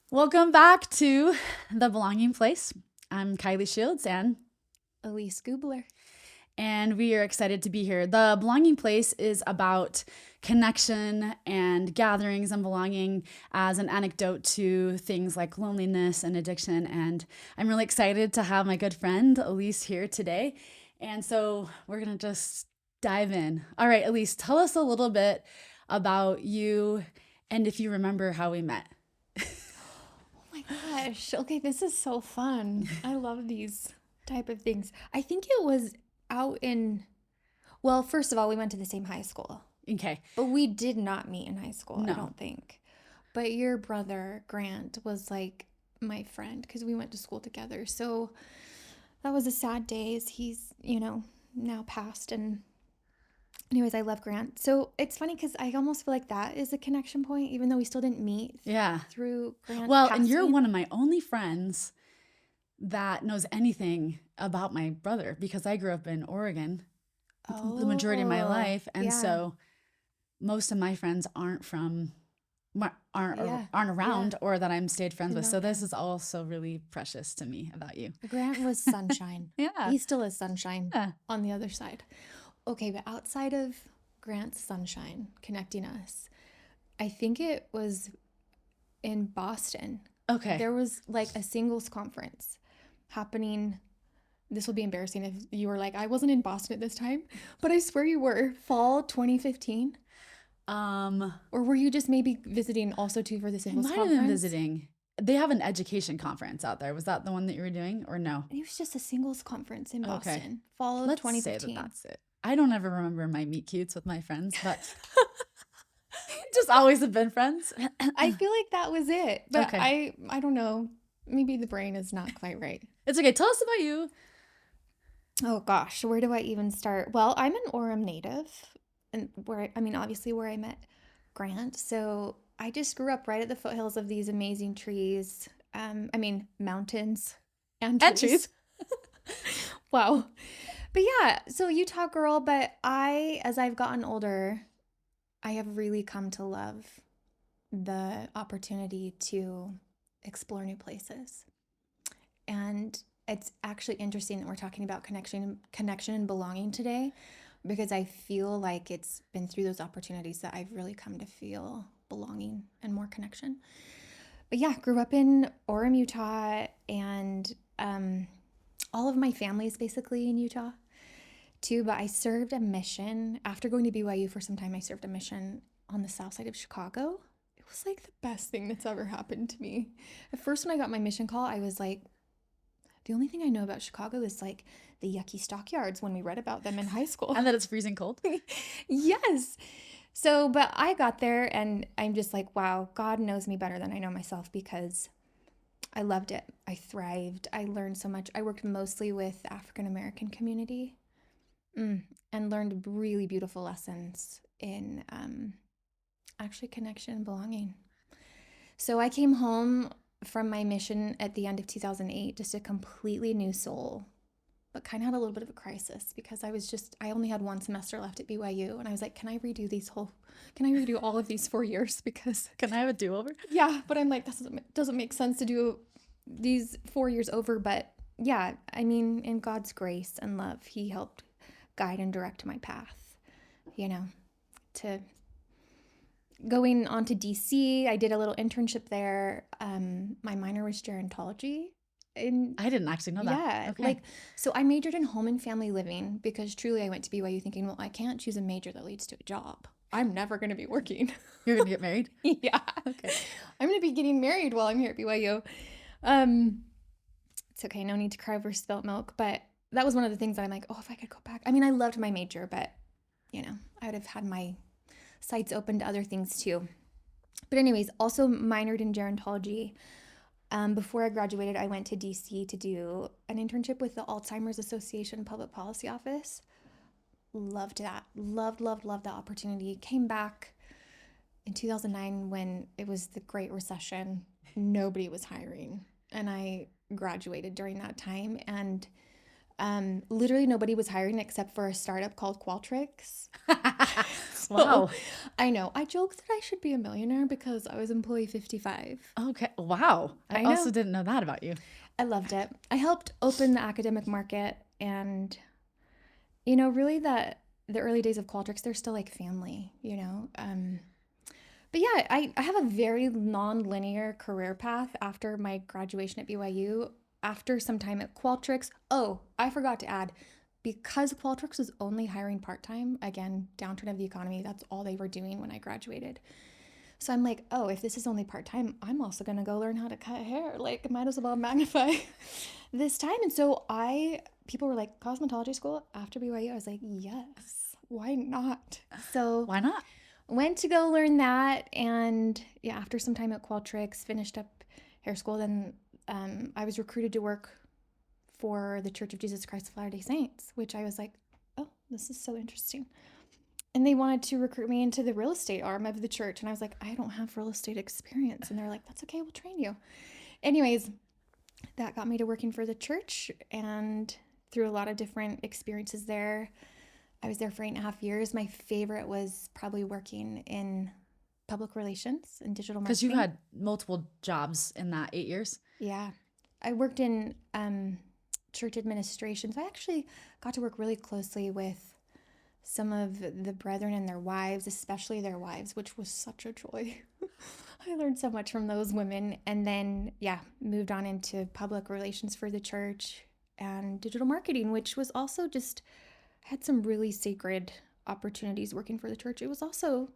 Welcome back to The Belonging Place. I'm Kylee Shields, Elise Gubler. and we are excited to be here. The Belonging Place is about connection and gatherings and belonging as an anecdote to things like loneliness and addiction. And I'm really excited to have my good friend Elise here today. And so we're going to just dive in. All right, Elise, tell us a little bit about you and if you remember how we met. Oh my gosh. Okay, this is so fun. I love these type of things. I think it was out in, well, first of all, we went to the same high school, Okay. but we did not meet in high school, I No. don't think. But your brother, Grant, was like my friend because we went to school together. So that was a sad day as he's, now passed. And anyways, I love Grant. So it's funny because I almost feel like that is a connection point, even though we still didn't meet Yeah. through Grant Well, passing. and you're one of my only friends that knows anything about my brother because I grew up in Oregon the majority of my life, and yeah. so most of my friends aren't Yeah. around or that I'm stayed friends To with. know So this him. is also really precious to me about you. Grant was sunshine. Yeah. He still is sunshine Yeah. on the other side. Okay, but outside of Grant's sunshine connecting us, I think it was in Boston. Okay. There was like a singles conference happening. This will be embarrassing if you were like, I wasn't in Boston at this time, but I swear you were. Fall 2015. Or were you just maybe visiting also too for the I singles might have conference? been visiting. They have an education conference out there. Was that the one that you were doing or no? It was just a singles conference in Okay. Boston. Fall of Let's 2015. say that that's it. I don't ever remember my meet cutes with my friends, but just always have been friends. I feel like that was it. But Okay. I don't know. Maybe the brain is not quite right. It's okay. Tell us about you. Oh gosh, where do I even start? Well, I'm an Orem native, and obviously where I met Grant. So I just grew up right at the foothills of these amazing trees. Mountains and And trees. trees. Wow. But yeah, so Utah girl, but as I've gotten older, I have really come to love the opportunity to explore new places. And it's actually interesting that we're talking about connection and belonging today because I feel like it's been through those opportunities that I've really come to feel belonging and more connection. But yeah, grew up in Orem, Utah, and all of my family is basically in Utah too. But I served a mission after going to BYU for some time. I served a mission on the south side of Chicago. It was like the best thing that's ever happened to me. At first, when I got my mission call, I was like, the only thing I know about Chicago is like the yucky stockyards when we read about them in high school. And that it's freezing cold. Yes. So, but I got there and I'm just like, wow, God knows me better than I know myself because I loved it. I thrived. I learned so much. I worked mostly with the African American community and learned really beautiful lessons in actually connection and belonging. So I came home from my mission at the end of 2008, just a completely new soul, but kind of had a little bit of a crisis because I only had one semester left at BYU. And I was like, can I redo all of these 4 years? Because Can I have a do-over? yeah, but I'm like, that doesn't make sense to do these 4 years over. But yeah, I mean, in God's grace and love, he helped guide and direct my path, to going on to DC. I did a little internship there. My minor was gerontology. I didn't actually know that. Yeah, Okay. so I majored in home and family living because truly I went to BYU thinking, well, I can't choose a major that leads to a job. I'm never going to be working. You're going to get married? Yeah. Okay. I'm going to be getting married while I'm here at BYU. It's okay. No need to cry over spilt milk. But that was one of the things that I'm like, oh, if I could go back. I mean, I loved my major, but, I would have had my sights open to other things too. But anyways, also minored in gerontology. Before I graduated, I went to DC to do an internship with the Alzheimer's Association Public Policy Office. Loved that. Loved that opportunity. Came back in 2009 when it was the Great Recession. Nobody was hiring. And I graduated during that time. And Literally nobody was hiring except for a startup called Qualtrics. So Wow. I know. I joke that I should be a millionaire because I was employee 55. Okay. Wow. I I also know. didn't know that about you. I loved it. I helped open the academic market, and really the early days of Qualtrics, they're still like family. But yeah, I have a very non-linear career path after my graduation at BYU. After some time at Qualtrics, oh, I forgot to add, because Qualtrics was only hiring part-time, again, downturn of the economy, that's all they were doing when I graduated. So I'm like, oh, if this is only part-time, I'm also gonna go learn how to cut hair. Like, might as well magnify this time. And so people were like, cosmetology school after BYU. I was like, yes, why not? So Why not? went to go learn that, and yeah, after some time at Qualtrics, finished up hair school. Then I was recruited to work for the Church of Jesus Christ of Latter-day Saints, which I was like, oh, this is so interesting. And they wanted to recruit me into the real estate arm of the church, and I was like, I don't have real estate experience. And they're like, that's okay, we'll train you. Anyways, that got me to working for the church, and through a lot of different experiences there. I was there for 8.5 years. My favorite was probably working in public relations and digital Because you marketing. had multiple jobs in that 8 years. Yeah. I worked in church administration. So I actually got to work really closely with some of the brethren and their wives, especially their wives, which was such a joy. I learned so much from those women. And then, yeah, moved on into public relations for the church and digital marketing, which was also just had some really sacred opportunities working for the church. It was also,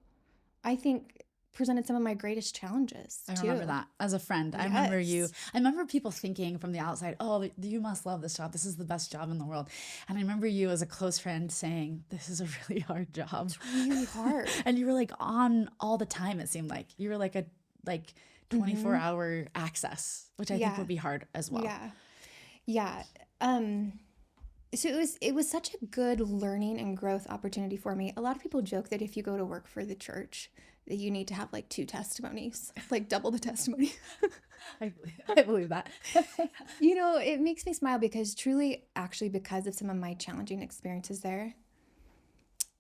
I think, presented some of my greatest challenges I remember too. that as a friend. Yes. I remember people thinking from the outside, oh, you must love this job. This is the best job in the world. And I remember you as a close friend saying, this is a really hard job. It's really hard. And you were like on all the time, it seemed like. You were like a 24 Mm-hmm. hour access, which I think Yeah. would be hard as well. Yeah. Yeah. So it was such a good learning and growth opportunity for me. A lot of people joke that if you go to work for the church, that you need to have like 2 testimonies, like double the testimony. I believe that. It makes me smile because truly, actually, because of some of my challenging experiences there,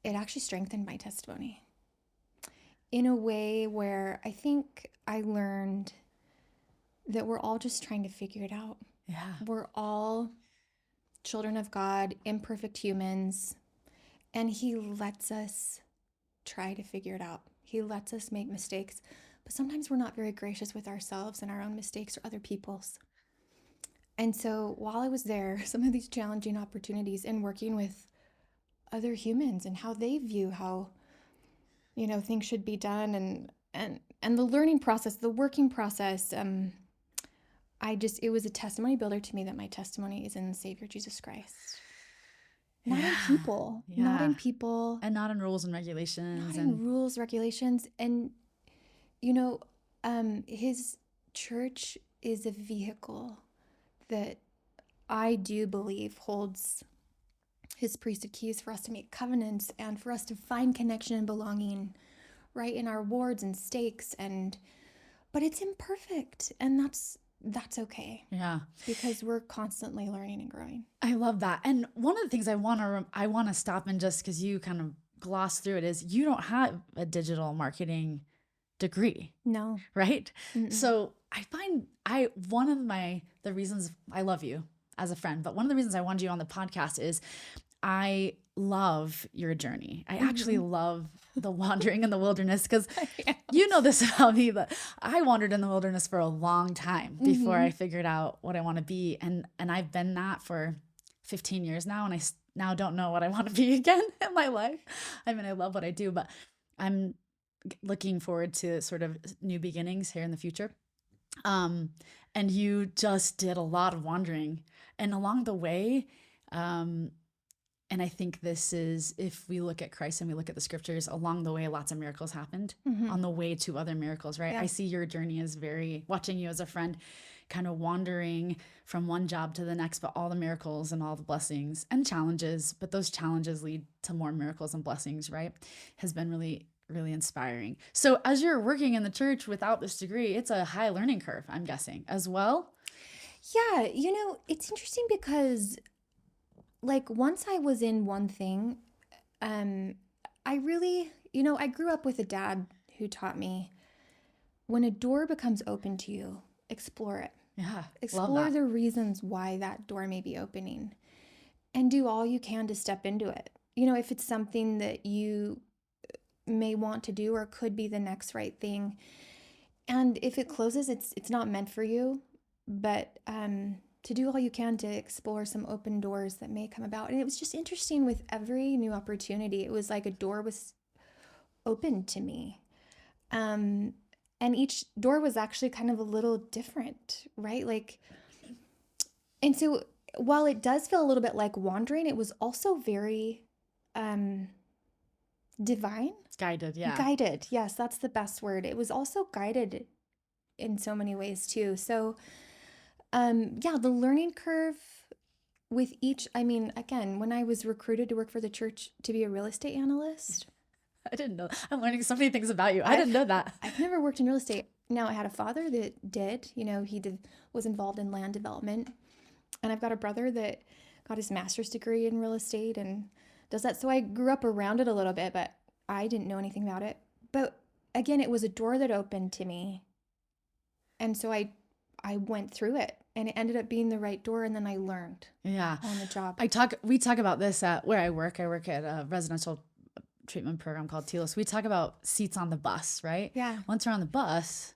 it actually strengthened my testimony in a way where I think I learned that we're all just trying to figure it out. Yeah. We're all children of God, imperfect humans, and He lets us try to figure it out. He lets us make mistakes, but sometimes we're not very gracious with ourselves and our own mistakes or other people's. And so while I was there, some of these challenging opportunities in working with other humans and how they view how things should be done, and the learning process, the working process, it was a testimony builder to me that my testimony is in the Savior Jesus Christ. Not in Yeah. people. Not in Yeah. people. And not in rules and regulations. Not in rules, regulations. And, his church is a vehicle that I do believe holds his priesthood keys for us to make covenants and for us to find connection and belonging right in our wards and stakes. But it's imperfect, and that's okay. Yeah. Because we're constantly learning and growing. I love that. And one of the things I want to stop and just because you kind of gloss through it is you don't have a digital marketing degree, No. right? Mm-mm. So I find one of the reasons I love you as a friend, but one of the reasons I wanted you on the podcast is I love your journey. I actually love the wandering in the wilderness because you know this about me, but I wandered in the wilderness for a long time before I figured out what I want to be. And I've been that for 15 years now. And I now don't know what I want to be again in my life. I mean, I love what I do, but I'm looking forward to sort of new beginnings here in the future. And you just did a lot of wandering, and along the way, and I think this is, if we look at Christ and we look at the scriptures, along the way, lots of miracles happened on the way to other miracles, right? Yeah. I see your journey as watching you as a friend, kind of wandering from one job to the next, but all the miracles and all the blessings and challenges, but those challenges lead to more miracles and blessings, right? Has been really, really inspiring. So as you're working in the church without this degree, it's a high learning curve, I'm guessing, as well. Yeah, it's interesting because like once I was in one thing, um, I really, I grew up with a dad who taught me when a door becomes open to you, explore it. Yeah. Love Explore that. the reasons why that door may be opening and do all you can to step into it. If it's something that you may want to do or could be the next right thing. And if it closes, it's not meant for you, but to do all you can to explore some open doors that may come about. And it was just interesting with every new opportunity. It was like a door was opened to me. And each door was actually kind of a little different, right? And so while it does feel a little bit like wandering, it was also very divine. Guided. Yeah. Guided. Yes, that's the best word. It was also guided in so many ways too. So, yeah, the learning curve with each, I mean, again, when I was recruited to work for the church to be a real estate analyst, I didn't know. I'm learning so many things about you. I didn't know that. I've never worked in real estate. Now, I had a father that did, was involved in land development. And I've got a brother that got his master's degree in real estate and does that. So I grew up around it a little bit, but I didn't know anything about it. But again, it was a door that opened to me. And so I went through it and it ended up being the right door. And then I learned Yeah. on the job. We talk about this at where I work. I work at a residential treatment program called Telos. We talk about seats on the bus, right? Yeah. Once we're on the bus,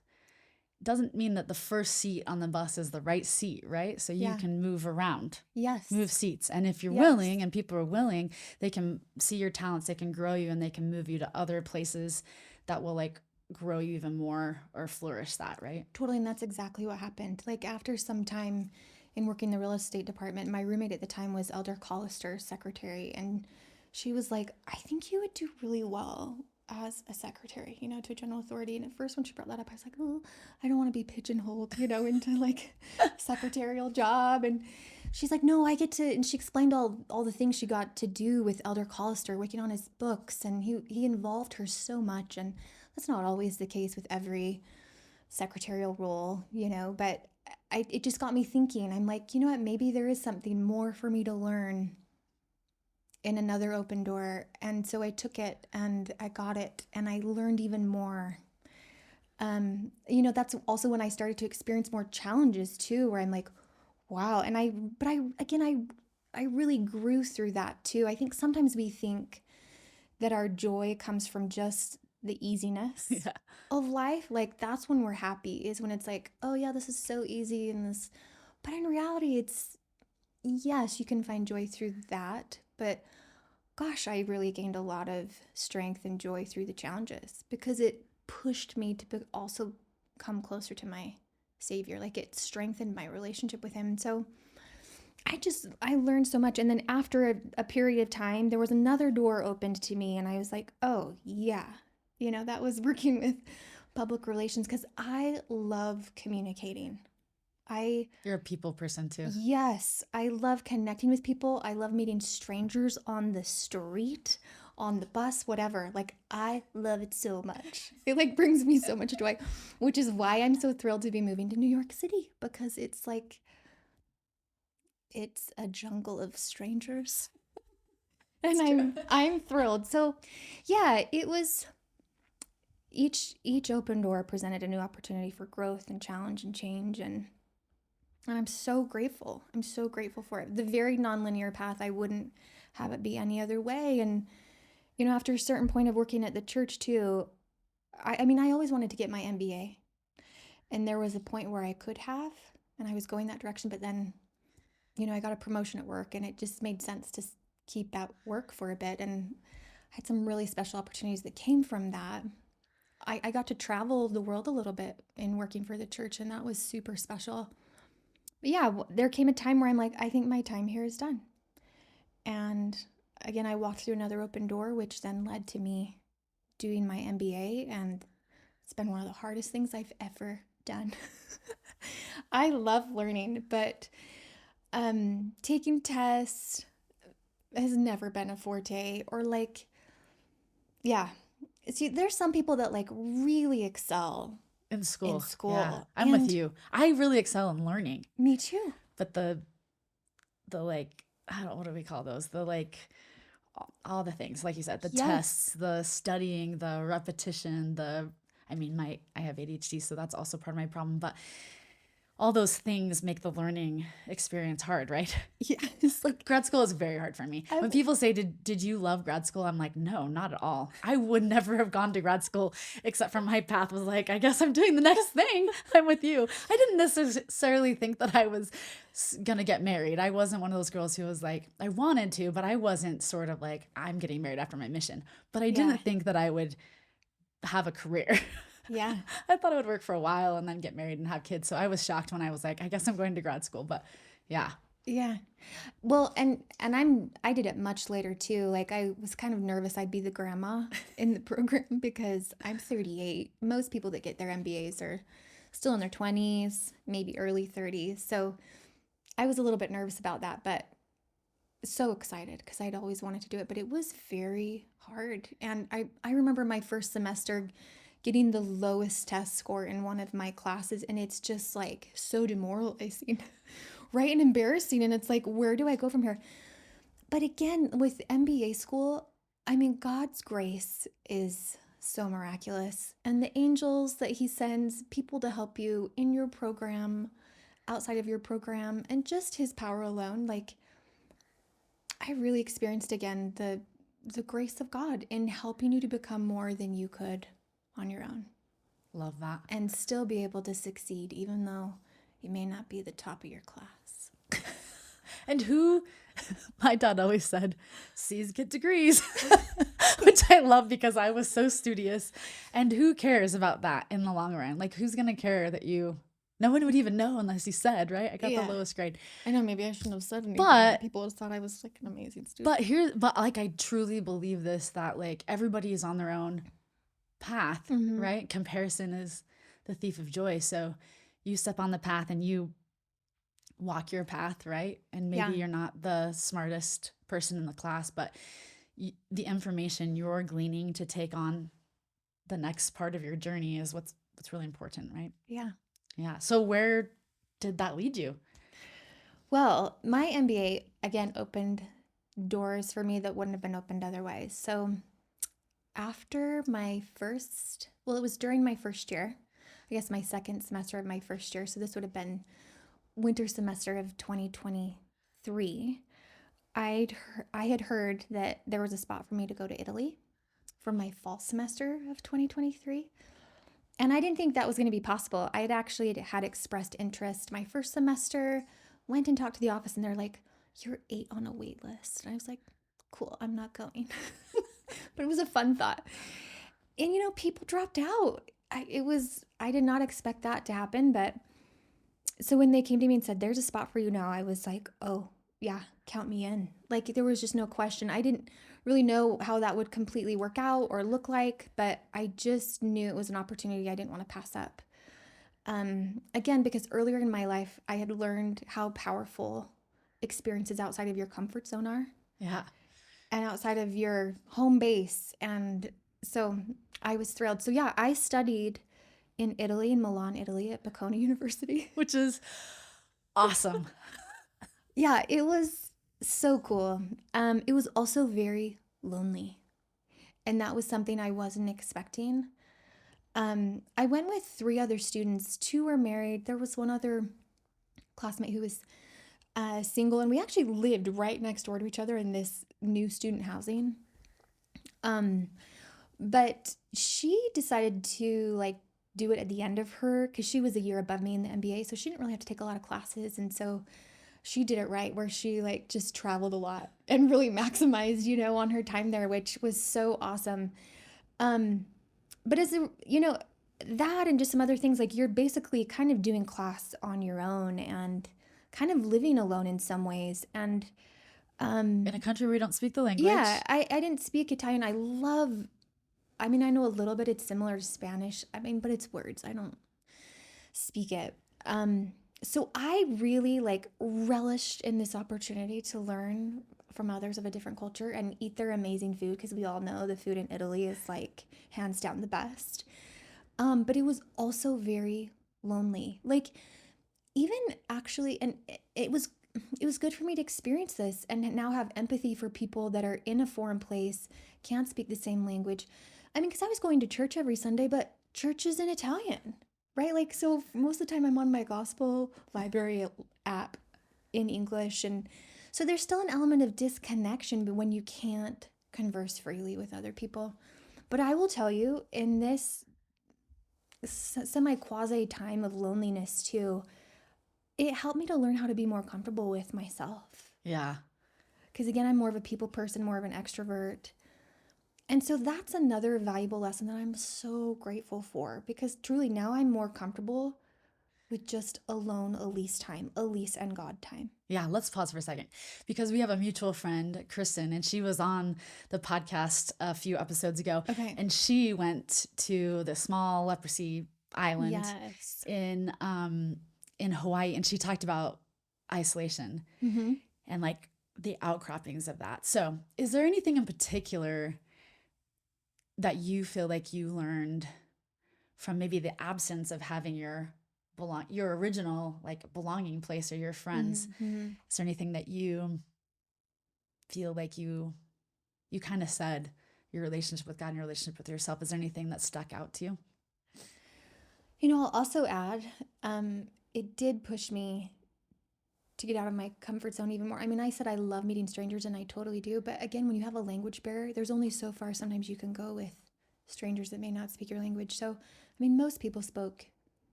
doesn't mean that the first seat on the bus is the right seat, right? So you Yeah. can move around, Yes. move seats. And if you're Yes. willing and people are willing, they can see your talents, they can grow you, and they can move you to other places that will like grow you even more or flourish that, right? Totally. And that's exactly what happened. Like after some time in working the real estate department, my roommate at the time was Elder Collister's secretary. And she was like, I think you would do really well as a secretary, to a general authority. And at first when she brought that up, I was like, oh, I don't want to be pigeonholed, into like secretarial job. And she's like, no, I get to, and she explained all the things she got to do with Elder Collister, working on his books. And he involved her so much. And that's not always the case with every secretarial role, but it just got me thinking. I'm like, you know what, maybe there is something more for me to learn in another open door. And so I took it and I got it and I learned even more. That's also when I started to experience more challenges too, where I'm like, wow. And I really grew through that too. I think sometimes we think that our joy comes from just the easiness Yeah. of life. Like that's when we're happy, is when it's like, oh yeah, this is so easy but in reality, it's, yes, you can find joy through that, but gosh, I really gained a lot of strength and joy through the challenges because it pushed me to also come closer to my Savior. Like it strengthened my relationship with him. So I learned so much. And then after a period of time, there was another door opened to me and I was like, oh yeah, that was working with public relations because I love communicating. You're a people person too. Yes, I love connecting with people. I love meeting strangers on the street, on the bus, whatever. Like I love it so much. It like brings me so much joy, which is why I'm so thrilled to be moving to New York City because it's a jungle of strangers. And I'm thrilled. So, yeah, it was each open door presented a new opportunity for growth and challenge and change and I'm so grateful. I'm so grateful for it. The very nonlinear path, I wouldn't have it be any other way. And, after a certain point of working at the church too, I mean, I always wanted to get my MBA. And there was a point where I could have, and I was going that direction. But then, I got a promotion at work and it just made sense to keep at work for a bit. And I had some really special opportunities that came from that. I got to travel the world a little bit in working for the church, and that was super special. But yeah, there came a time where I'm like, I think my time here is done. And again, I walked through another open door, which then led to me doing my MBA. And it's been one of the hardest things I've ever done. I love learning, but taking tests has never been a forte. Or yeah. See, there's some people that really excel in school. Yeah, I'm with you. I really excel in learning. Me too. But the I don't, what do we call those? The like all the things, like you said, the Yes. tests, the studying, the repetition, I mean, I have ADHD, so that's also part of my problem, but all those things make the learning experience hard, right? Yes. Like Grad school is very hard for me. I, When people say, did you love grad school? I'm like, no, not at all. I would never have gone to grad school except for my path was like, I guess I'm doing the next thing. I'm with you. I didn't necessarily think that I was going to get married. I wasn't one of those girls who was like, I wanted to, but I wasn't sort of like, I'm getting married after my mission. But I yeah. didn't think that I would have a career. Yeah. I thought I would work for a while and then get married and have kids. So I was shocked when I was like, I guess I'm going to grad school. But yeah. Yeah. Well, and I did it much later too. Like I was kind of nervous I'd be the grandma in the program because I'm 38. Most people that get their MBAs are still in their 20s, maybe early 30s. So I was a little bit nervous about that, but so excited because I'd always wanted to do it, but it was very hard. And I remember my first semester getting the lowest test score in one of my classes, and it's just like so demoralizing, right? And embarrassing. And it's like, where do I go from here? But again, with MBA school, I mean, God's grace is so miraculous. And the angels that He sends, people to help you in your program, outside of your program, and just His power alone, like, I really experienced again the grace of God in helping you to become more than you could on your own Love that. and still be able to succeed even though you may not be the top of your class. And who, my dad always said, C's get degrees, which I love because I was so studious. And who cares about that in the long run? Like, who's going to care that no one would even know unless you said, right? I got the Yeah. lowest grade. I know maybe I shouldn't have said anything. But People just thought I was like an amazing student. but like, I truly believe this, that like everybody is on their own path, right? Comparison is the thief of joy. So you step on the path and you walk your path, right? And maybe Yeah. you're not the smartest person in the class, but the information you're gleaning to take on the next part of your journey is what's really important, right? Yeah. Yeah. So where did that lead you? Well, my MBA again opened doors for me that wouldn't have been opened otherwise. So after my first, well, it was during my first year, I guess my second semester of my first year. So this would have been winter semester of 2023. I had heard that there was a spot for me to go to Italy for my fall semester of 2023. And I didn't think that was going to be possible. I had actually had expressed interest my first semester, went and talked to the office, and they're like, "You're 8 on a wait list." And I was like, "Cool, I'm not going." But it was a fun thought. And people dropped out. I did not expect that to happen, but so when they came to me and said, "There's a spot for you now," I was like, "Oh, yeah, count me in." Like there was just no question. I didn't really know how that would completely work out or look like, but I just knew it was an opportunity I didn't want to pass up. Again, because earlier in my life, I had learned how powerful experiences outside of your comfort zone are. Yeah. And outside of your home base. And so I was thrilled. So yeah, I studied in Italy, in Milan, Italy at Bocconi University. Which is awesome. Yeah, it was so cool. It was also very lonely. And that was something I wasn't expecting. I went with 3 other students. 2 were married. There was one other classmate who was single, and we actually lived right next door to each other in this new student housing. But she decided to like do it at the end of her, because she was a year above me in the MBA, so she didn't really have to take a lot of classes, and so she did it right, where she like just traveled a lot and really maximized, on her time there, which was so awesome. But as that and just some other things, like you're basically kind of doing class on your own and kind of living alone in some ways. And In a country where we don't speak the language. yeah, I didn't speak Italian. I know a little bit. It's similar to Spanish. But it's words. I don't speak it. So I really like relished in this opportunity to learn from others of a different culture and eat their amazing food, because we all know the food in Italy is like hands down the best. But it was also very lonely. Like even actually, and it was it was good for me to experience this and now have empathy for people that are in a foreign place, can't speak the same language. I mean, because I was going to church every Sunday, but church is in Italian, right? Like, so most of the time I'm on my gospel library app in English. And so there's still an element of disconnection when you can't converse freely with other people. But I will tell you, in this semi-quasi time of loneliness too, it helped me to learn how to be more comfortable with myself. Yeah. Because again, I'm more of a people person, more of an extrovert. And so that's another valuable lesson that I'm so grateful for, because truly now I'm more comfortable with just alone Elise time, Elise and God time. Yeah, let's pause for a second because we have a mutual friend, Kristen, and she was on the podcast a few episodes ago. Okay. And she went to the small leprosy island Yes. in Hawaii, and she talked about isolation Mm-hmm. and like the outcroppings of that. So, is there anything in particular that you feel like you learned from maybe the absence of having your original like belonging place or your friends? Mm-hmm. Is there anything that you feel like you kind of said your relationship with God and your relationship with yourself? Is there anything that stuck out to you? You know, I'll also add, it did push me to get out of my comfort zone even more. I mean, I said I love meeting strangers, and I totally do. But again, when you have a language barrier, there's only so far sometimes you can go with strangers that may not speak your language. So, I mean, most people spoke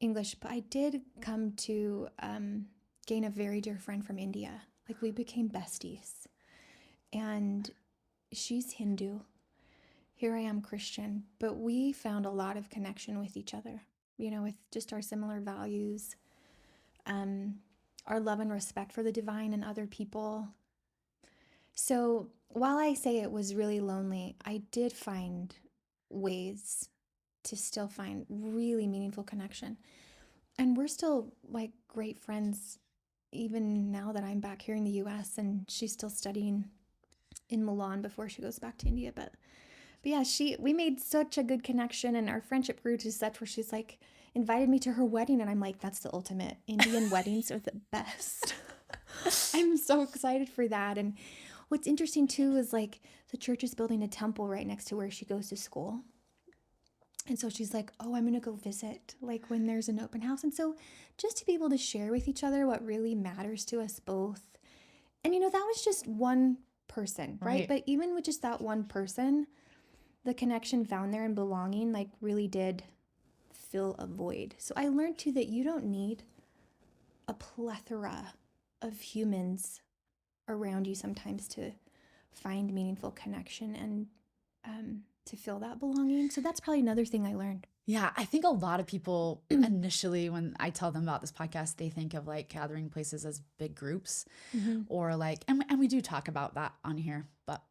English, but I did come to gain a very dear friend from India. Like, we became besties. And she's Hindu. Here I am, Christian. But we found a lot of connection with each other, you know, with just our similar values, our love and respect for the divine and other people. So while I say it was really lonely, I did find ways to still find really meaningful connection. And we're still like great friends, even now that I'm back here in the US and she's still studying in Milan before she goes back to India. But yeah, we made such a good connection, and our friendship grew to such where she's like invited me to her wedding, and I'm like, that's the ultimate. Indian weddings are the best. I'm so excited for that. And what's interesting too is like the church is building a temple right next to where she goes to school. And so she's like, oh, I'm going to go visit like when there's an open house. And so just to be able to share with each other what really matters to us both. And you know, that was just one person, right? But even with just that one person, the connection found there and belonging like really did fill a void. So I learned too that you don't need a plethora of humans around you sometimes to find meaningful connection and to feel that belonging. So that's probably another thing I learned. Yeah, I think a lot of people initially, when I tell them about this podcast, they think of like gathering places as big groups or like, and we do talk about that on here, but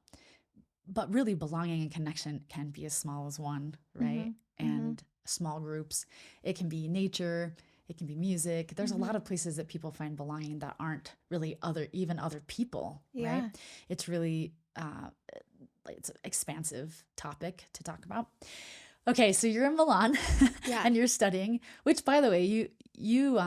really belonging and connection can be as small as one, right? And small groups, it can be nature, it can be music. There's a lot of places that people find belonging that aren't really other people, right? It's really, it's an expansive topic to talk about. Okay, so you're in Milan and you're studying, which by the way, you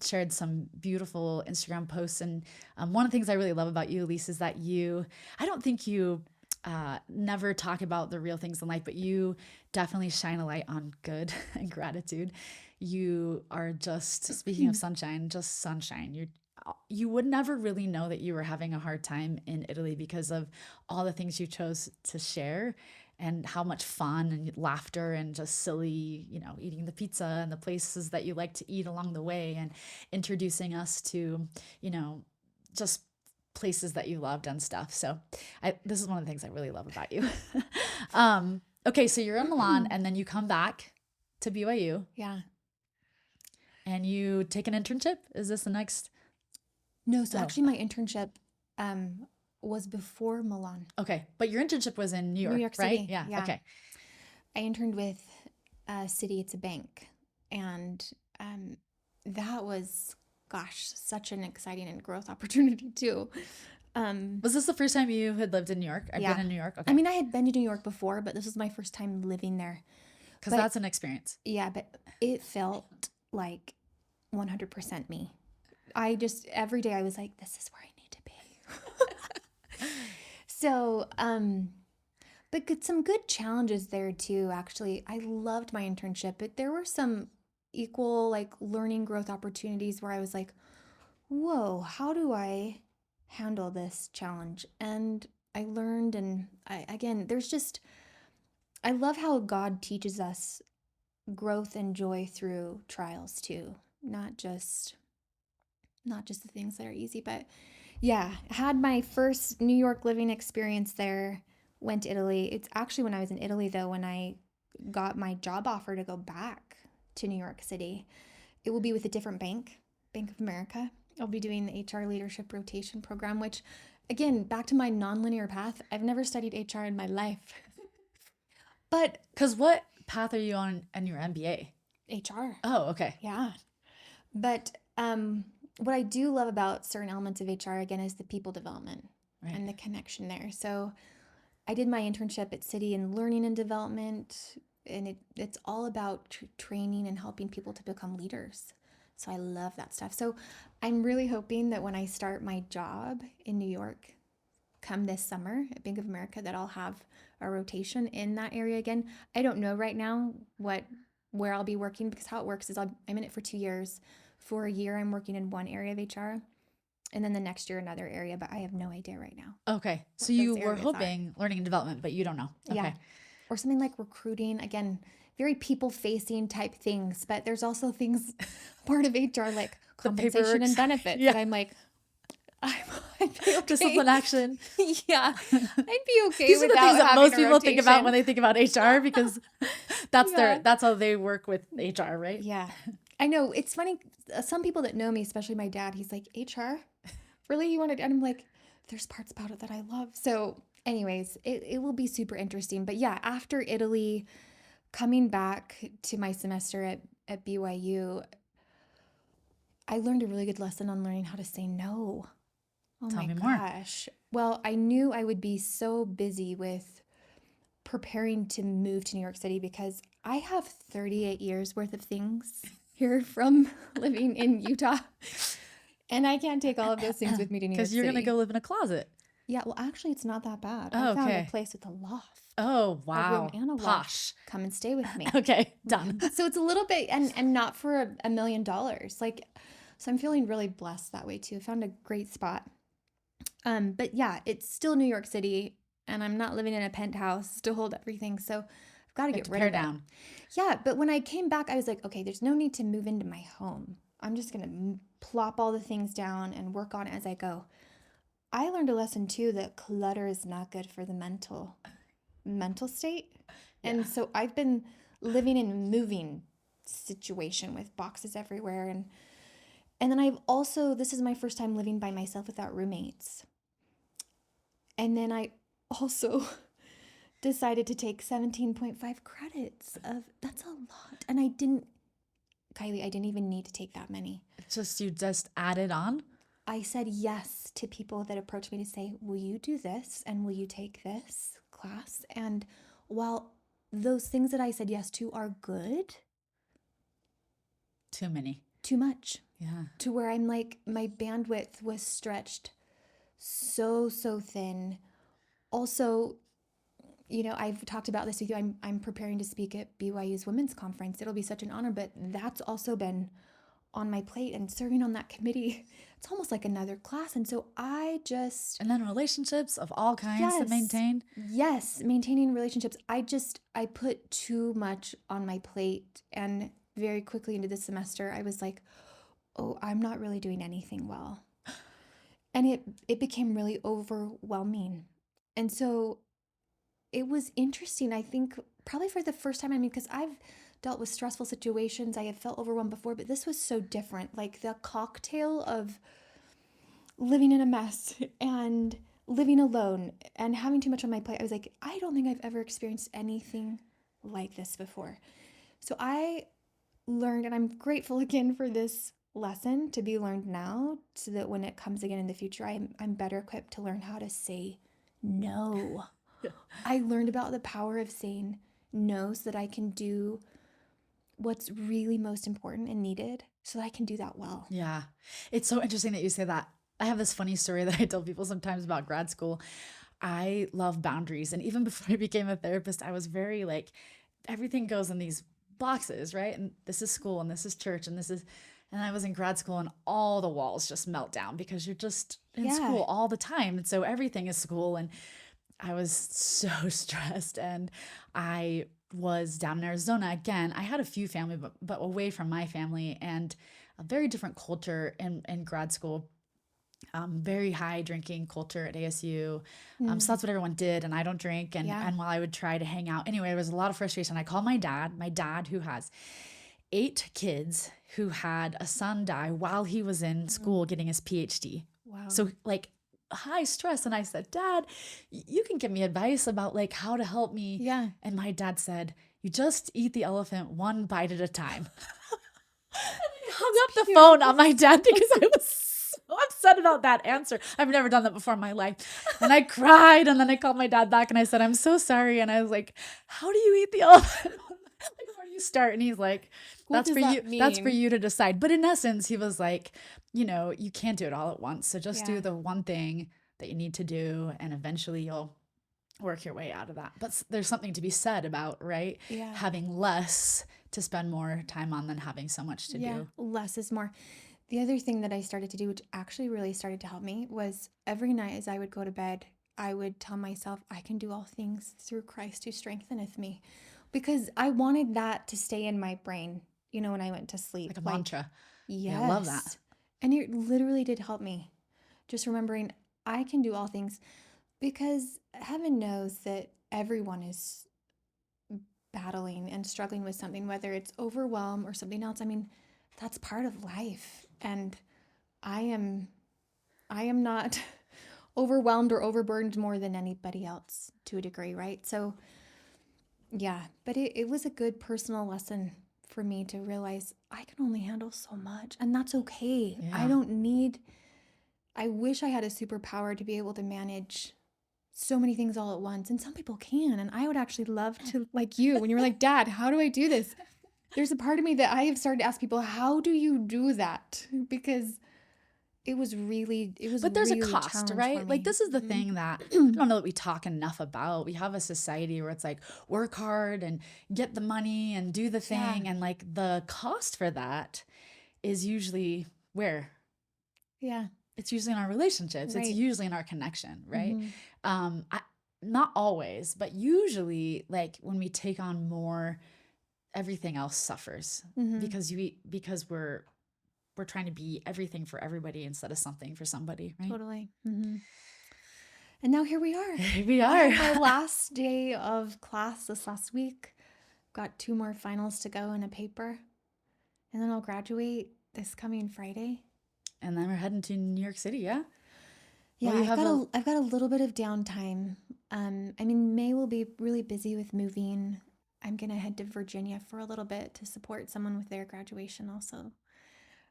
shared some beautiful Instagram posts. And one of the things I really love about you, Elise, is that I don't think you never talk about the real things in life, but you definitely shine a light on good and gratitude. You are just, speaking of sunshine, just sunshine. You would never really know that you were having a hard time in Italy because of all the things you chose to share and how much fun and laughter and just silly, eating the pizza and the places that you like to eat along the way and introducing us to, just places that you loved and stuff. So this is one of the things I really love about you. Okay, so you're in Milan and then you come back to BYU. Yeah. And you take an internship? Is this the next? No, so actually my internship was before Milan. Okay, but your internship was in New York City, right? Yeah, okay. I interned with Citi, it's a bank. And that was, such an exciting and growth opportunity too. Was this the first time you had lived in New York? I've been in New York. Okay. I mean, I had been to New York before, but this was my first time living there. Because that's an experience. Yeah, but it felt like 100% me. every day I was like, this is where I need to be. So, but some good challenges there too, actually. I loved my internship, but there were some equal like learning growth opportunities where I was like, whoa, how do I handle this challenge? And I learned, and again, I love how God teaches us growth and joy through trials too, not just the things that are easy, but yeah, had my first New York living experience there, went to Italy. It's actually when I was in Italy though when I got my job offer to go back to New York City. It will be with a different bank, Bank of America. I'll be doing the HR leadership rotation program, which again, back to my nonlinear path, I've never studied HR in my life. But Because what path are you on in your MBA? HR. Oh, okay. Yeah. But what I do love about certain elements of HR, again, is the people development Right. and the connection there. So I did my internship at City in learning and development, and it's all about training and helping people to become leaders. So I love that stuff. So I'm really hoping that when I start my job in New York, come this summer at Bank of America, that I'll have a rotation in that area again. I don't know right now where I'll be working, because how it works is I'm in it for 2 years. For a year, I'm working in one area of HR, and then the next year another area, but I have no idea right now Okay. So what you those were areas are. hoping learning and development, but you don't know. Yeah. Okay. Or something like recruiting, again, very people-facing type things, but there's also things part of HR like The compensation paperwork and side. benefits Yeah. that I'm like, I'd be okay. Discipline action. Yeah, I'd be okay These are the without things that having most a people think about rotation. when they think about HR, because that's Yeah. that's how they work with HR, right? Yeah. I know. It's funny. Some people that know me, especially my dad, he's like, HR? Really? You want to? And I'm like, there's parts about it that I love. So, anyways, it will be super interesting. But yeah, after Italy, coming back to my semester at BYU, I learned a really good lesson on learning how to say no. Oh Tell my me more. gosh. Well, I knew I would be so busy with preparing to move to New York City because I have 38 years worth of things here from living in Utah. And I can't take all of those things with me to New York Because you're City. going to go live in a closet. Yeah, well, actually, it's not that bad. Oh, I found a okay. place with a loft, Oh, a room wow. and a loft. Posh. Come and stay with me. Okay, done. So it's a little bit, and not for $1 million. Like, so I'm feeling really blessed that way too. I found a great spot. But yeah, it's still New York City, and I'm not living in a penthouse to hold everything. So I've got to You have get to rid pare of it. down. Yeah, but when I came back, I was like, okay, there's no need to move into my home. I'm just going to plop all the things down and work on it as I go. I learned a lesson too that clutter is not good for the mental state. Yeah. And so I've been living in a moving situation with boxes everywhere, and then I've also, this is my first time living by myself without roommates. And then I also decided to take 17.5 credits of, that's a lot. And Kylee, I didn't even need to take that many. It's just you just added on. I said yes to people that approached me to say, will you do this? And will you take this class? And while those things that I said yes to are good, Too many. too much. Yeah. To where I'm like, my bandwidth was stretched so thin. Also, I've talked about this with you. I'm preparing to speak at BYU's women's conference. It'll be such an honor, but that's also been on my plate, and serving on that committee, it's almost like another class. And so And then relationships of all kinds to Yes. maintain. Yes, maintaining relationships. I put too much on my plate, and very quickly into this semester, I was like, oh, I'm not really doing anything well. And it became really overwhelming. And so it was interesting, I think, probably for the first time. I mean, because I've dealt with stressful situations, I have felt overwhelmed before, but this was so different. Like the cocktail of living in a mess and living alone and having too much on my plate. I was like, I don't think I've ever experienced anything like this before. So I learned, and I'm grateful again for this lesson to be learned now, so that when it comes again in the future, I'm better equipped to learn how to say no. I learned about the power of saying no so that I can do what's really most important and needed so that I can do that well. Yeah. It's so interesting that you say that. I have this funny story that I tell people sometimes about grad school. I love boundaries. And even before I became a therapist, I was very like, everything goes in these boxes, right? And this is school and this is church and this is, and I was in grad school and all the walls just melt down because you're just in Yeah. school all the time. And so everything is school. And I was so stressed. And I was down in Arizona again. I had a few family, but away from my family and a very different culture in grad school, very high drinking culture at ASU. So Mm, that's what everyone did. And I don't drink. yeah. And while I would try to hang out, anyway, there was a lot of frustration. I called my dad who has 8 kids, who had a son die while he was in Mm, school getting his PhD. wow. So like high stress. And I said, Dad, you can give me advice about like how to help me. Yeah. And my dad said, you just eat the elephant one bite at a time. I hung up the phone on my dad because I was so upset about that answer. I've never done that before in my life. And I cried. And then I called my dad back and I said, I'm so sorry. And I was like, how do you eat the elephant? Like, where do you start? And he's like, What that's does for you. that That's for mean? you to decide. But in essence, he was like, you can't do it all at once. So just do Yeah. the one thing that you need to do. And eventually you'll work your way out of that. But there's something to be said about, right? Yeah. Having less to spend more time on than having so much to Yeah. do. Less is more. The other thing that I started to do, which actually really started to help me, was every night as I would go to bed, I would tell myself, I can do all things through Christ who strengtheneth me. Because I wanted that to stay in my brain, when I went to Like sleep. a Like, mantra. Yeah, I love that. yes. And it literally did help me. Just remembering I can do all things because heaven knows that everyone is battling and struggling with something, whether it's overwhelm or something else. I mean, that's part of life. And I am I am not overwhelmed or overburdened more than anybody else to a degree, right? So yeah, but it was a good personal lesson for me to realize I can only handle so much, and that's okay. Yeah. I wish I had a superpower to be able to manage so many things all at once, and some people can. And I would actually love to, like you, when you were like, Dad, how do I do this? There's a part of me that I have started to ask people, how do you do that? Because it was But there's a really a cost, challenge for right? Like me. this is the thing that I don't know that we talk enough about. We have a society where it's like work hard and get the money and do the Yeah, thing. And like the cost for that is usually where? yeah, It's usually in our relationships. It's right. usually in our connection, right? Hmm. I, not always, but usually like when we take on more, everything else suffers Hmm. because we're trying to be everything for everybody instead of something for somebody, right? Totally. Hmm. And now here we are. Here we I are. had my last day of class this last week. Got 2 more finals to go in a paper, and then I'll graduate this coming Friday. And then we're heading to New York City, yeah? Yeah, Well, you have a I've got a little bit of downtime. I mean, May will be really busy with moving. I'm gonna head to Virginia for a little bit to support someone with their graduation, also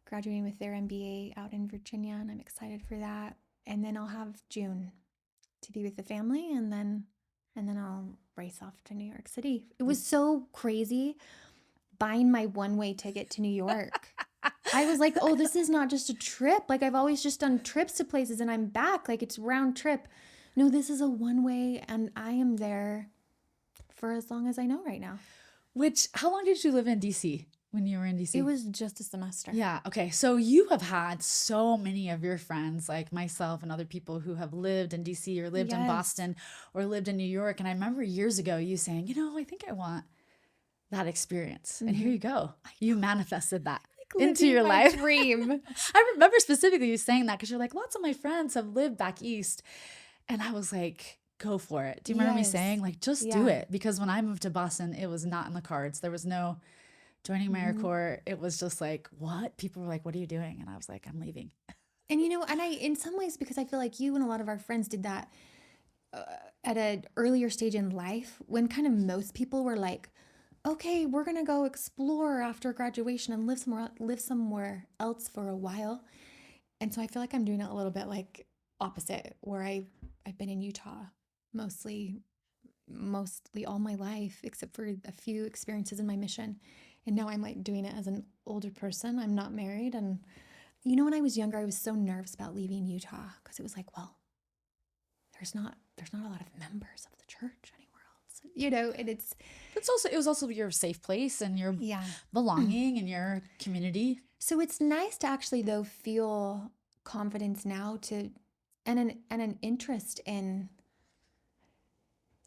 graduating with their MBA out in Virginia, and I'm excited for that. And then I'll have June to be with the family, and then I'll race off to New York City. It was so crazy buying my one-way ticket to New York. I was like, oh, this is not just a trip. Like, I've always just done trips to places and I'm back. Like, it's round trip. No, this is a one way, and I am there for as long as I know right now. how long did you live in DC when you were in It DC? was just a semester. Yeah, okay. So you have had so many of your friends, like myself and other people who have lived in DC or lived in Yes. Boston or lived in New York. And I remember years ago you saying, I think I want that experience. And here Mm-hmm. you go. You manifested that Like into living your my life. dream. I remember specifically you saying that because you're like, lots of my friends have lived back east. And I was like, go for it. Do you remember me Yes. saying, like, just do Yeah. it? Because when I moved to Boston, it was not in the cards. There was no joining Hmm. AmeriCorps. It was just like, what? People were like, what are you doing? And I was like, I'm leaving. And and in some ways, because I feel like you and a lot of our friends did that uh, at an earlier stage in life when kind of most people were like, okay, we're gonna go explore after graduation and live somewhere else for a while. And so I feel like I'm doing it a little bit like opposite, where I've been in Utah mostly all my life, except for a few experiences in my mission. And now I'm like doing it as an older person. I'm not married. And you know, when I was younger, I was so nervous about leaving Utah because it was like, well, there's not a lot of members of the church anywhere else. You know, and It was also your safe place and your yeah. belonging and your community. So it's nice to actually though feel confidence now to and an interest in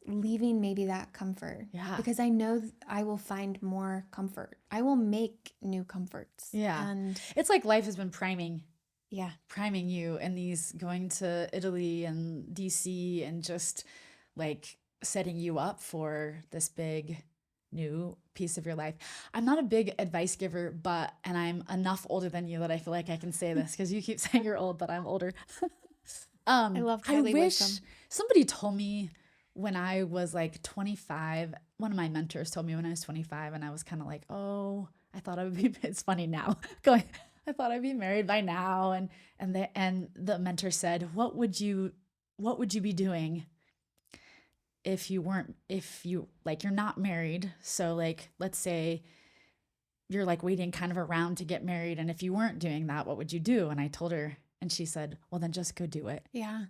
leaving maybe that comfort. Yeah. Because I know I will find more comfort. I will make new comforts. Yeah. And It's like life has been priming yeah. you and these going to Italy and DC and just like setting you up for this big new piece of your life. I'm not a big advice giver, and I'm enough older than you that I feel like I can say this because you keep saying you're old, but I'm older. I love I Kylee wish wisdom. somebody told me when I was like 25. One of my mentors told me when I was 25, and I was kind of like, oh, I thought I would be. It's funny now, going. I thought I'd be married by now, and the mentor said, what would you be doing if you like you're not married? So like, let's say you're like waiting kind of around to get married, and if you weren't doing that, what would you do? And I told her, and she said, well, then just go do it. Yeah.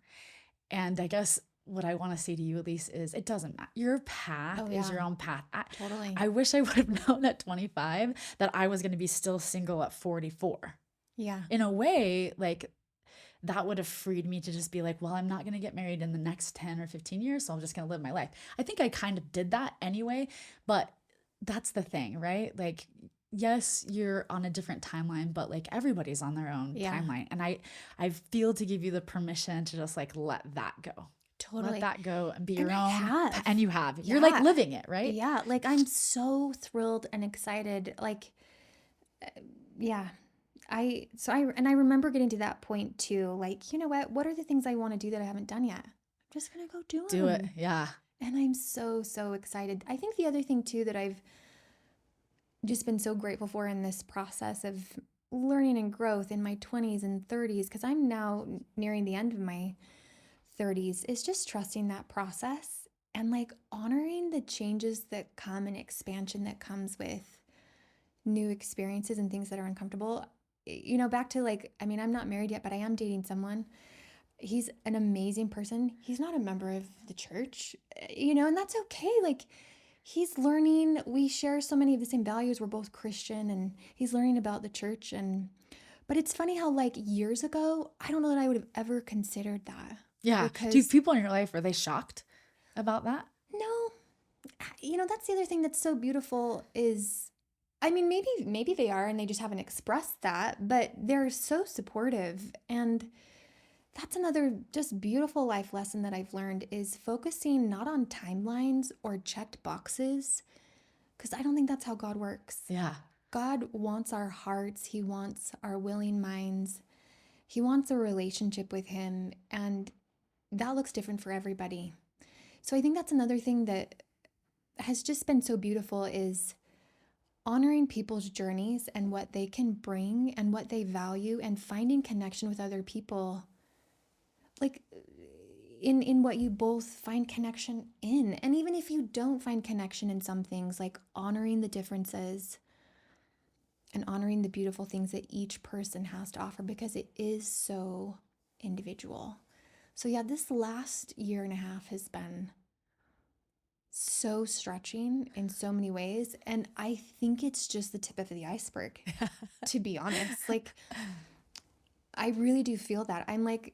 And I guess what I want to say to you, Elise, is it doesn't matter. Your path is your own path. Totally. I wish I would have known at 25 that I was going to be still single at 44. Yeah. In a way, like that would have freed me to just be like, well, I'm not going to get married in the next 10 or 15 years, so I'm just going to live my life. I think I kind of did that anyway, but that's the thing, right? Like, yes, you're on a different timeline, but like everybody's on their own timeline. And I feel to give you the permission to just like let that go. Totally. Let that go and be And your I own. have. And you have. You're like living it, right? Yeah. Like I'm so thrilled and excited. Like, yeah. I remember getting to that point too. Like, you know what are the things I want to do that I haven't done yet? I'm just going to go do Do it. Yeah. And I'm so, so excited. I think the other thing too that I've just been so grateful for in this process of learning and growth in my 20s and 30s, because I'm now nearing the end of my 30s, is just trusting that process and like honoring the changes that come and expansion that comes with new experiences and things that are uncomfortable. You know, back to like, I mean, I'm not married yet, but I am dating someone. He's an amazing person. He's not a member of the church, you know, and that's okay. Like, he's learning. We share so many of the same values. We're both Christian, and he's learning about the church. But it's funny how like years ago, I don't know that I would have ever considered that. Yeah. Do people in your life, are they shocked about that? No. You know, that's the other thing that's so beautiful is, I mean, maybe they are and they just haven't expressed that, but they're so supportive. And that's another just beautiful life lesson that I've learned is focusing not on timelines or checked boxes, because I don't think that's how God works. Yeah. God wants our hearts. He wants our willing minds. He wants a relationship with him, and that looks different for everybody. So I think that's another thing that has just been so beautiful is honoring people's journeys and what they can bring and what they value, and finding connection with other people, like in what you both find connection in. And even if you don't find connection in some things, like honoring the differences and honoring the beautiful things that each person has to offer, because it is so individual. So yeah, this last year and a half has been so stretching in so many ways. And I think it's just the tip of the iceberg, to be honest. Like, I really do feel that. I'm like,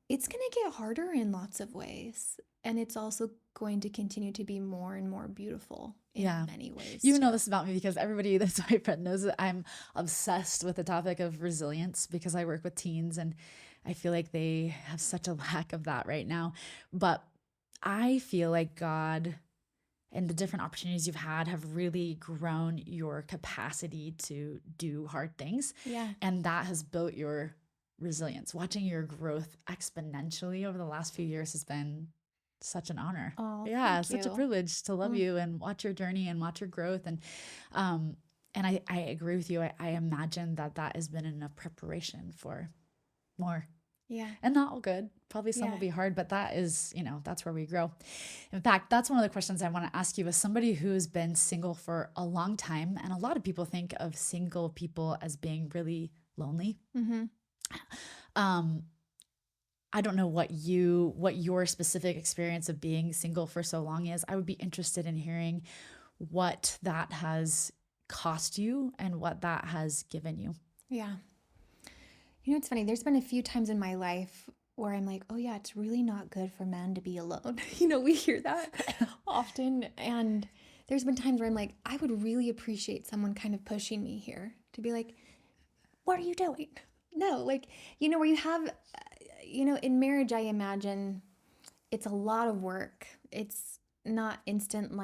it's going to get harder in lots of ways. And it's also going to continue to be more and more beautiful in many ways. You know this about me because everybody that's my friend knows that I'm obsessed with the topic of resilience because I work with teens and I feel like they have such a lack of that right now. But I feel like God and the different opportunities you've had have really grown your capacity to do hard things. Yeah. And that has built your resilience. Watching your growth exponentially over the last few years has been such an honor. Oh, yeah, thank such a you. privilege to love you and watch your journey and watch your growth. And I agree with you. I imagine that has been enough preparation for more. Yeah. And not all good. Probably some will Yeah. be hard, but that is, that's where we grow. In fact, that's one of the questions I want to ask you as somebody who's been single for a long time. And a lot of people think of single people as being really lonely. Mm-hmm. Um, I don't know what your specific experience of being single for so long is. I would be interested in hearing what that has cost you and what that has given you. Yeah. It's funny. There's been a few times in my life where I'm like, oh, yeah, it's really not good for men to be alone. We hear that often. And there's been times where I'm like, I would really appreciate someone kind of pushing me here to be like, what are you doing? No, where you have, in marriage, I imagine it's a lot of work. It's not instant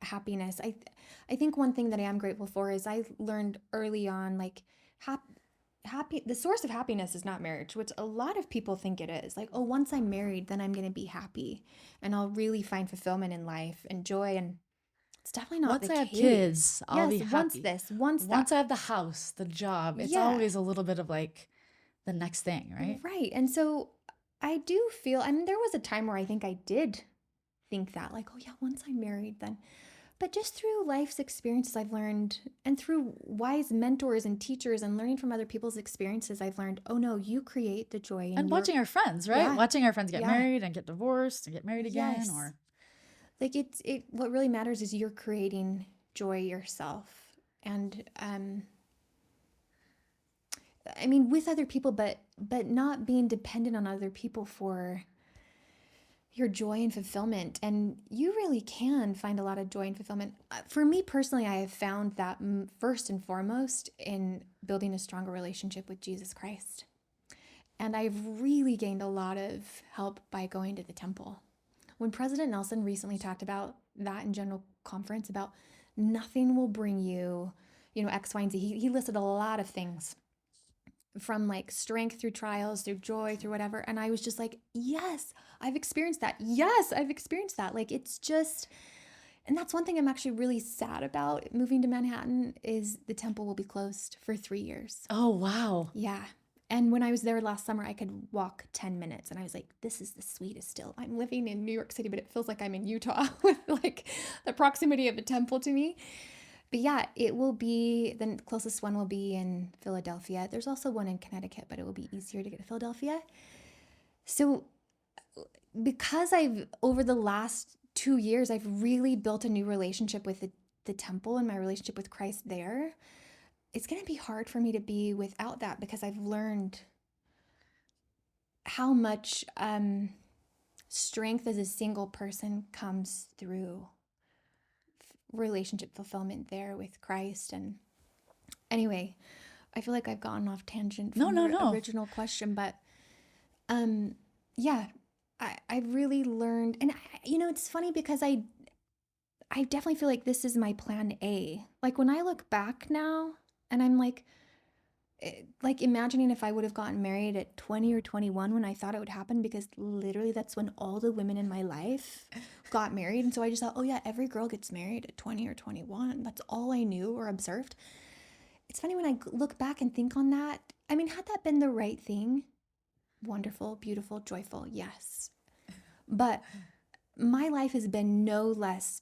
happiness. I think one thing that I am grateful for is I learned early on happy the source of happiness is not marriage, which a lot of people think it is. Like, oh, once I'm married, then I'm going to be happy and I'll really find fulfillment in life and joy, and it's definitely not Once the I have case. kids, I'll be Yes, once happy. this, once Once that. I have the house, the job, it's Yeah, always a little bit of like the next thing, right? right. And so I do feel, I mean, there was a time where I think I did think that, like, oh yeah, once I'm married, then. But just through life's experiences, I've learned, and through wise mentors and teachers and learning from other people's experiences, I've learned, oh no, you create the joy in And your. watching our friends, right? Yeah, Watching our friends get yeah, married and get divorced and get married again, yes. or Like what really matters is you're creating joy yourself. And I mean, with other people, but not being dependent on other people for your joy and fulfillment. And you really can find a lot of joy and fulfillment. For me personally, I have found that first and foremost in building a stronger relationship with Jesus Christ. And I've really gained a lot of help by going to the temple. When President Nelson recently talked about that in General Conference, about nothing will bring you, X, Y, and Z, he listed a lot of things from strength through trials, through joy, through whatever. And I was just like, yes, I've experienced that. Yes, I've experienced that. It's just, and that's one thing I'm actually really sad about moving to Manhattan is the temple will be closed for 3 years. oh wow. Yeah. And when I was there last summer, I could walk 10 minutes and I was like, this is the sweetest still. I'm living in New York City, but it feels like I'm in Utah with the proximity of the temple to me. But yeah, it will be, the closest one will be in Philadelphia. There's also one in Connecticut, but it will be easier to get to Philadelphia. So because over the last 2 years, I've really built a new relationship with the temple and my relationship with Christ there. It's going to be hard for me to be without that because I've learned how much strength as a single person comes through relationship fulfillment there with Christ. And anyway, I feel like I've gotten off tangent from the original question, but yeah, I've really learned, and it's funny because I definitely feel like this is my plan A. Like when I look back now and I'm like imagining if I would have gotten married at 20 or 21 when I thought it would happen, because literally that's when all the women in my life got married. And so I just thought, oh yeah, every girl gets married at 20 or 21. That's all I knew or observed. It's funny when I look back and think on that. I mean, had that been the right thing? Wonderful, beautiful, joyful, yes. But my life has been no less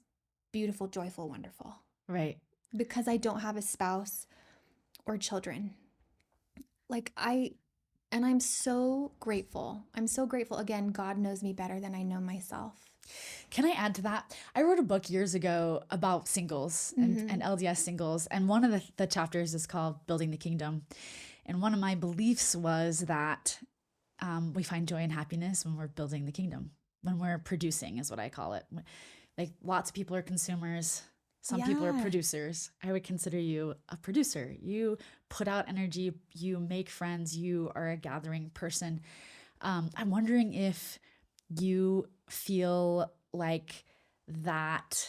beautiful, joyful, wonderful. Right. Because I don't have a spouse or children. And I'm so grateful. I'm so grateful. Again, God knows me better than I know myself. Can I add to that? I wrote a book years ago about singles and LDS singles. And one of the chapters is called Building the Kingdom. And one of my beliefs was that we find joy and happiness when we're building the kingdom, when we're producing is what I call it. Like lots of people are consumers. Some people are producers. I would consider you a producer. You put out energy, you make friends, you are a gathering person. I'm wondering if you feel like that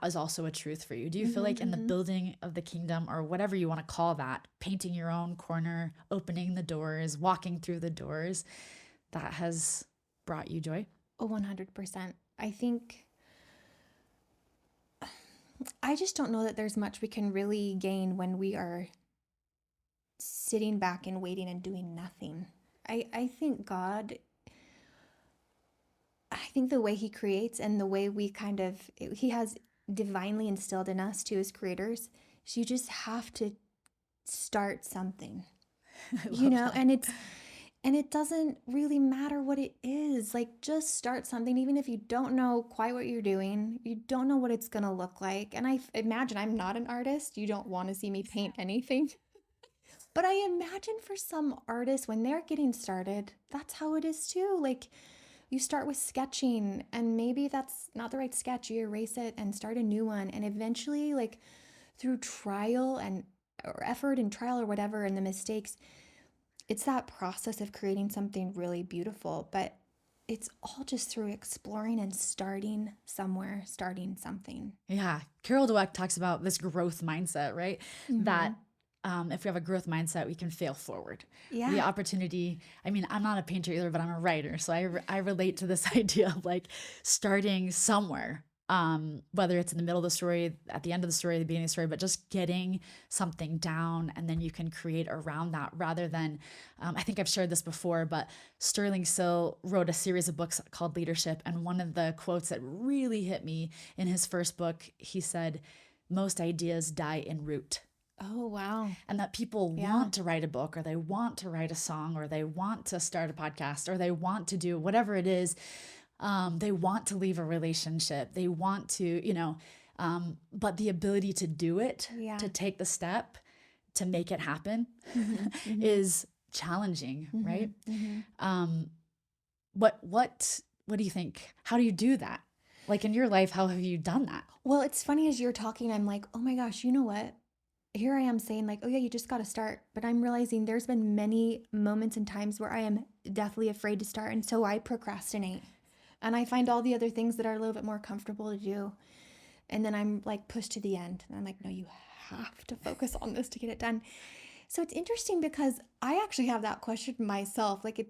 is also a truth for you. Do you feel like in the building of the kingdom, or whatever you want to call that, painting your own corner, opening the doors, walking through the doors, that has brought you joy? Oh, 100%. I just don't know that there's much we can really gain when we are sitting back and waiting and doing nothing. I think I think the way he creates and the way he has divinely instilled in us too as creators, so you just have to start something, I love that. and it doesn't really matter what it is. Like, just start something, even if you don't know quite what you're doing, you don't know what it's going to look like. And I imagine I'm not an artist. You don't want to see me paint anything. But I imagine for some artists, when they're getting started, that's how it is too. Like, you start with sketching, and maybe that's not the right sketch. You erase it and start a new one. And eventually, like, through trial and or effort and trial or whatever, and the mistakes, it's that process of creating something really beautiful. But it's all just through exploring and starting somewhere, starting something. Yeah. Carol Dweck talks about this growth mindset, right? That if we have a growth mindset, we can fail forward. The Yeah. opportunity, I mean, I'm not a painter either, but I'm a writer. So I relate to this idea of like starting somewhere, whether it's in the middle of the story, at the end of the story, the beginning of the story, but just getting something down and then you can create around that rather than, I think I've shared this before, but Sterling Sill wrote a series of books called Leadership. And one of the quotes that really hit me in his first book, he said, most ideas die en route. Oh, wow. And that people Yeah. want to write a book or they want to write a song or they want to start a podcast or they want to do whatever it is. They want to leave a relationship. They want to, but the ability to do it, Yeah. to take the step, to make it happen Mm-hmm. is challenging, right? Mm-hmm. What do you think? How do you do that? Like in your life, how have you done that? Well, it's funny as you're talking, I'm like, oh my gosh, you know what? Here I am saying, like, oh yeah, you just got to start. But I'm realizing there's been many moments and times where I am deathly afraid to start. And so I procrastinate. And I find all the other things that are a little bit more comfortable to do. And then I'm like pushed to the end. And I'm like, no, you have to focus on this to get it done. So it's interesting because I actually have that question myself. Like,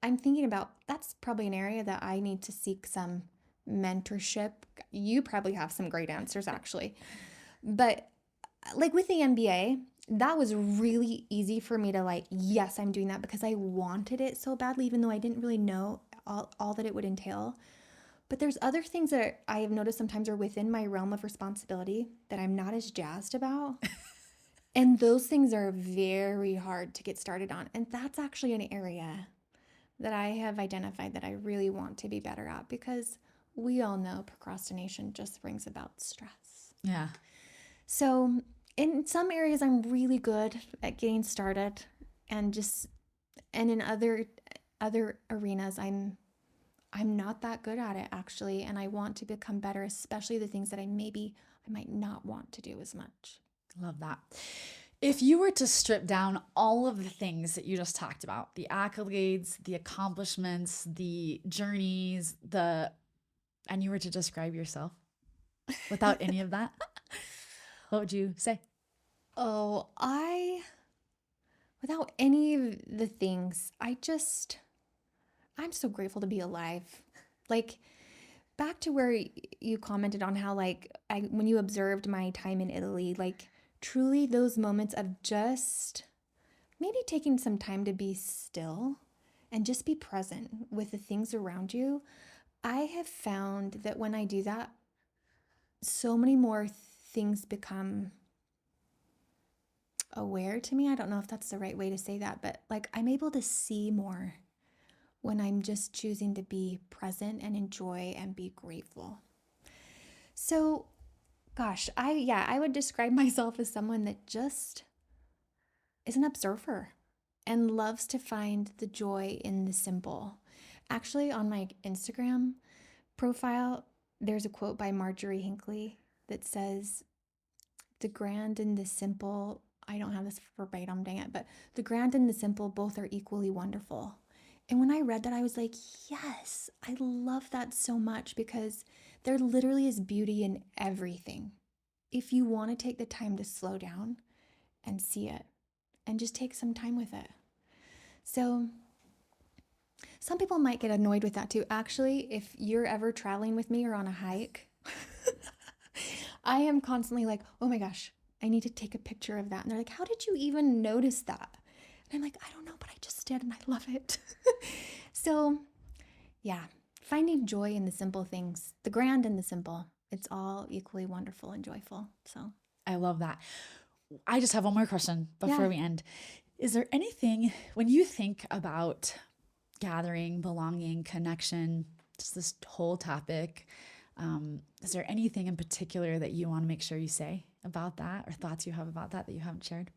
I'm thinking about that's probably an area that I need to seek some mentorship. You probably have some great answers, actually. But like with the MBA, that was really easy for me to like, yes, I'm doing that because I wanted it so badly, even though I didn't really know all that it would entail. But there's other things that I have noticed sometimes are within my realm of responsibility that I'm not as jazzed about. And those things are very hard to get started on. And that's actually an area that I have identified that I really want to be better at because we all know procrastination just brings about stress. Yeah. So in some areas, I'm really good at getting started, and in other arenas, I'm not that good at it actually, and I want to become better, especially the things that I might not want to do as much. Love that. If you were to strip down all of the things that you just talked about, the accolades, the accomplishments, the journeys, and you were to describe yourself without any of that, what would you say? Oh, without any of the things, I'm so grateful to be alive. Like, back to where you commented on how, like, when you observed my time in Italy, like, truly those moments of just maybe taking some time to be still and just be present with the things around you. I have found that when I do that, so many more things become aware to me. I don't know if that's the right way to say that, but like I'm able to see more when I'm just choosing to be present and enjoy and be grateful. So, gosh, I would describe myself as someone that just is an observer and loves to find the joy in the simple. Actually, on my Instagram profile, there's a quote by Marjorie Hinckley that says, the grand and the simple, I don't have this verbatim, dang it, but the grand and the simple both are equally wonderful. And when I read that, I was like, yes, I love that so much because there literally is beauty in everything. If you want to take the time to slow down and see it and just take some time with it. So some people might get annoyed with that too. Actually, if you're ever traveling with me or on a hike, I am constantly like, oh my gosh, I need to take a picture of that. And they're like, how did you even notice that? And I'm like, I don't know, but I just understand and I love it. So, yeah, finding joy in the simple things, the grand and the simple, it's all equally wonderful and joyful. So, I love that. I just have one more question before yeah. we end. Is there anything, when you think about gathering, belonging, connection, just this whole topic, is there anything in particular that you want to make sure you say about that, or thoughts you have about that that you haven't shared?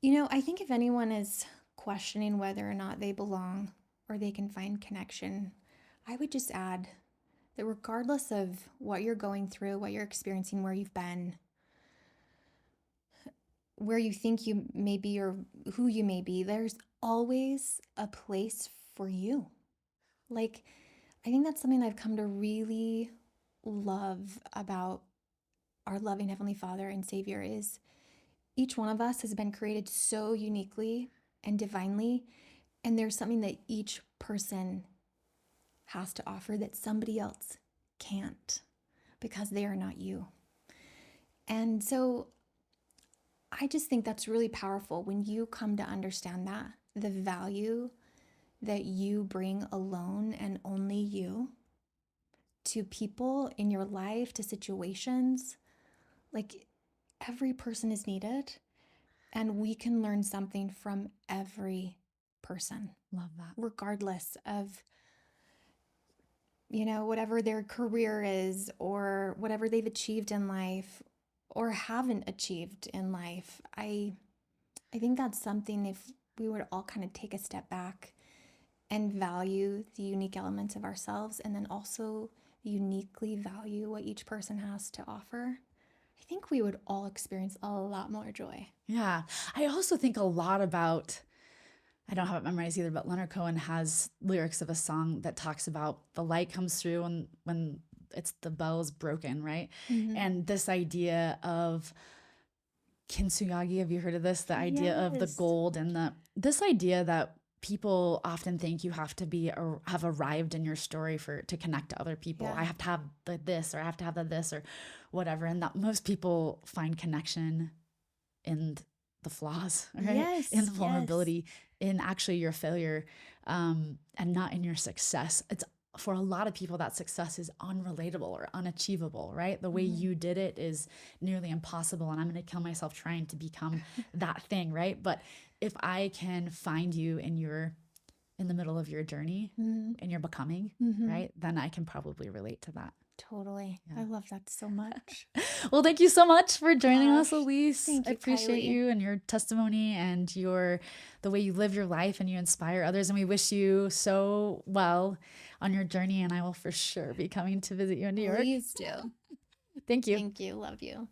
I think if anyone is questioning whether or not they belong or they can find connection, I would just add that regardless of what you're going through, what you're experiencing, where you've been, where you think you may be, or who you may be, there's always a place for you. Like, I think that's something I've come to really love about our loving Heavenly Father and Savior is each one of us has been created so uniquely and divinely, and there's something that each person has to offer that somebody else can't because they are not you. And so I just think that's really powerful when you come to understand that the value that you bring alone and only you to people in your life, to situations. Like every person is needed, and we can learn something from every person, Love that. regardless of, whatever their career is or whatever they've achieved in life or haven't achieved in life. I think that's something if we were to all kind of take a step back and value the unique elements of ourselves and then also uniquely value what each person has to offer, I think we would all experience a lot more joy. Yeah. I also think a lot about, I don't have it memorized either, but Leonard Cohen has lyrics of a song that talks about the light comes through when it's the bell's broken, right? Mm-hmm. And this idea of kintsugi, have you heard of this? The idea of the Yes. gold and this idea that people often think you have to be or have arrived in your story to connect to other people. Yeah. I have to have this, or I have to have this, or whatever. And that most people find connection in the flaws, right? Yes. In the Yes. vulnerability, in actually your failure, and not in your success. It's for a lot of people that success is unrelatable or unachievable, right? The way Mm-hmm. you did it is nearly impossible, and I'm going to kill myself trying to become that thing, right? But if I can find you in the middle of your journey Mm-hmm. and you're becoming, Mm-hmm. right? Then I can probably relate to that. Totally. Yeah. I love that so much. Well, thank you so much for joining us, Gosh, Elise. thank I you, appreciate Kylee. you and your testimony and the way you live your life, and you inspire others. And we wish you so well on your journey. And I will for sure be coming to visit you in New York. Please do. Thank you. Thank you. Love you.